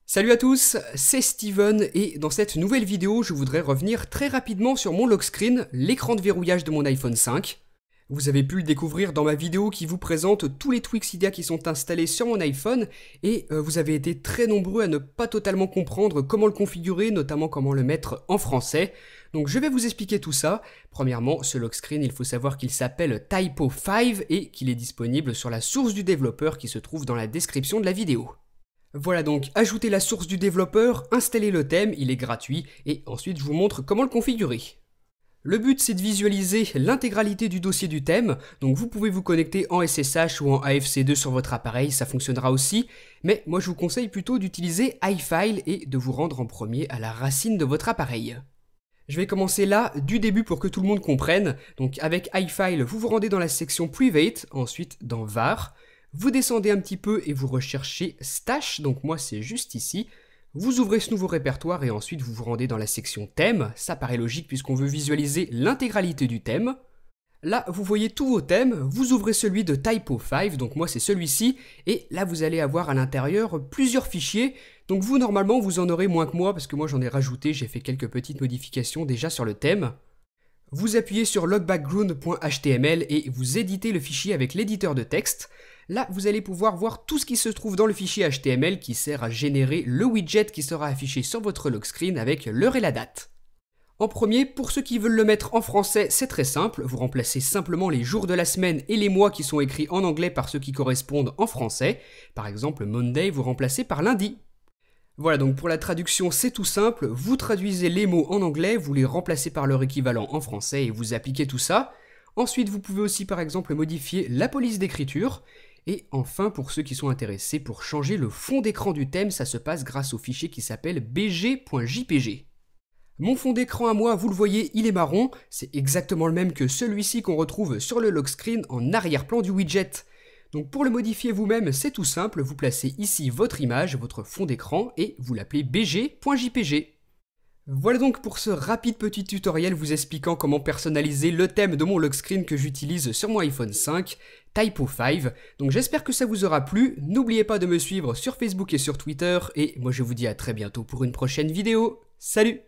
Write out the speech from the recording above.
Salut à tous, c'est Steven et dans cette nouvelle vidéo, je voudrais revenir très rapidement sur mon lock screen, l'écran de verrouillage de mon iPhone 5. Vous avez pu le découvrir dans ma vidéo qui vous présente tous les tweaks Cydia qui sont installés sur mon iPhone et vous avez été très nombreux à ne pas totalement comprendre comment le configurer, notamment comment le mettre en français. Donc je vais vous expliquer tout ça. Premièrement, ce lock screen, il faut savoir qu'il s'appelle Typo 5 et qu'il est disponible sur la source du développeur qui se trouve dans la description de la vidéo. Voilà donc, ajoutez la source du développeur, installez le thème, il est gratuit, et ensuite je vous montre comment le configurer. Le but c'est de visualiser l'intégralité du dossier du thème, donc vous pouvez vous connecter en SSH ou en AFC2 sur votre appareil, ça fonctionnera aussi, mais moi je vous conseille plutôt d'utiliser iFile et de vous rendre en premier à la racine de votre appareil. Je vais commencer là, du début pour que tout le monde comprenne, donc avec iFile vous vous rendez dans la section Private, ensuite dans var, vous descendez un petit peu et vous recherchez Stash, donc moi c'est juste ici. Vous ouvrez ce nouveau répertoire et ensuite vous vous rendez dans la section thème. Ça paraît logique puisqu'on veut visualiser l'intégralité du thème. Là, vous voyez tous vos thèmes, vous ouvrez celui de Typo 5, donc moi c'est celui-ci, et là vous allez avoir à l'intérieur plusieurs fichiers, donc vous normalement vous en aurez moins que moi parce que moi j'en ai rajouté, j'ai fait quelques petites modifications déjà sur le thème. Vous appuyez sur logbackground.html et vous éditez le fichier avec l'éditeur de texte. Là, vous allez pouvoir voir tout ce qui se trouve dans le fichier HTML qui sert à générer le widget qui sera affiché sur votre lock screen avec l'heure et la date. En premier, pour ceux qui veulent le mettre en français, c'est très simple, vous remplacez simplement les jours de la semaine et les mois qui sont écrits en anglais par ceux qui correspondent en français. Par exemple, Monday, vous remplacez par lundi. Voilà, donc pour la traduction, c'est tout simple, vous traduisez les mots en anglais, vous les remplacez par leur équivalent en français et vous appliquez tout ça. Ensuite, vous pouvez aussi par exemple modifier la police d'écriture. Et enfin, pour ceux qui sont intéressés, pour changer le fond d'écran du thème, ça se passe grâce au fichier qui s'appelle bg.jpg. Mon fond d'écran à moi, vous le voyez, il est marron, c'est exactement le même que celui-ci qu'on retrouve sur le lock screen en arrière-plan du widget. Donc pour le modifier vous-même, c'est tout simple, vous placez ici votre image, votre fond d'écran, et vous l'appelez bg.jpg. Voilà donc pour ce rapide petit tutoriel vous expliquant comment personnaliser le thème de mon lock screen que j'utilise sur mon iPhone 5, Typo 5. Donc j'espère que ça vous aura plu, n'oubliez pas de me suivre sur Facebook et sur Twitter, et moi je vous dis à très bientôt pour une prochaine vidéo. Salut!